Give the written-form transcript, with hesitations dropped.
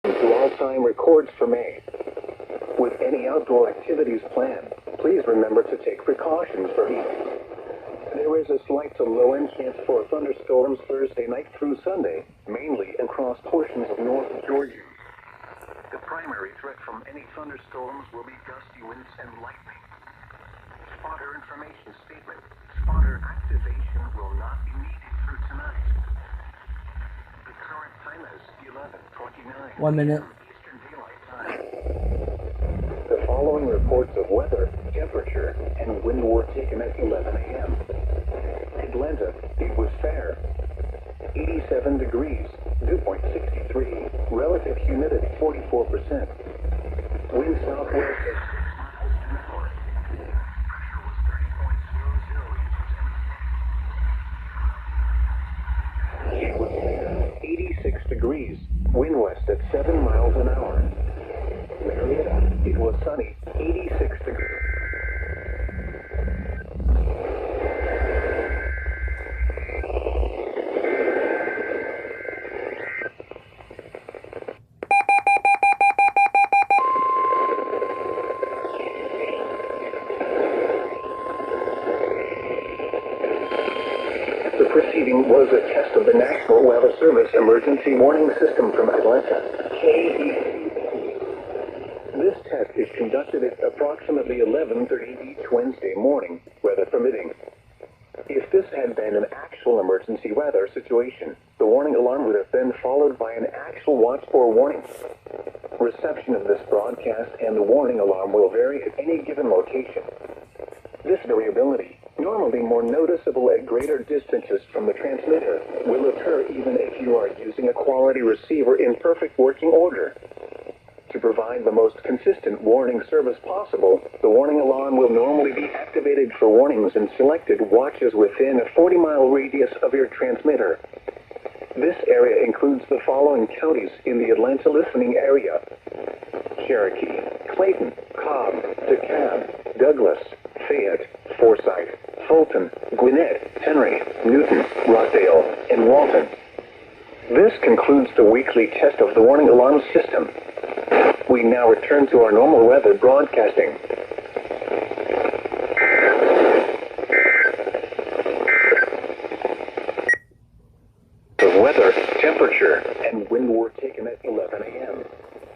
To all-time records for May. With any outdoor activities planned, please remember to take precautions for heat. There is a slight to low-end chance for thunderstorms Thursday night through Sunday, mainly across portions of north Georgia. The primary threat from any thunderstorms will be gusty winds and lightning. Spotter information statement. Spotter activation will not be needed through tonight. The current time is 11:29. 1 minute. Eastern Daylight Time. The following reports of weather, temperature, and wind were taken at 11 a.m. Atlanta, it was fair. 87 degrees, dew point 63, relative humidity 44%. Wind southwest at 6 miles an hour. Pressure was 30.00 inches. It was fair. 86 degrees, wind west at 7 miles an hour. Marietta, it was sunny, 86 degrees. The proceeding was a test of the National Weather Service Emergency Warning System from Atlanta, KEC. This test is conducted at approximately 11:30 each Wednesday morning, weather permitting. If this had been an actual emergency weather situation, the warning alarm would have been followed by an actual watch for warning. Reception of this broadcast and the warning alarm will vary at any given location. This variability, normally more noticeable at greater distances from the transmitter, will occur even if you are using a quality receiver in perfect working order. To provide the most consistent warning service possible, the warning alarm will normally be activated for warnings in selected watches within a 40-mile radius of your transmitter. This area includes the following counties in the Atlanta listening area: Cherokee, Clayton, Cobb, DeKalb, Douglas, Fayette, Forsyth, Fulton, Gwinnett, Henry, Newton, Rockdale, and Walton. This concludes the weekly test of the warning alarm system. We now return to our normal weather broadcasting. The weather, temperature, and wind were taken at 11 a.m.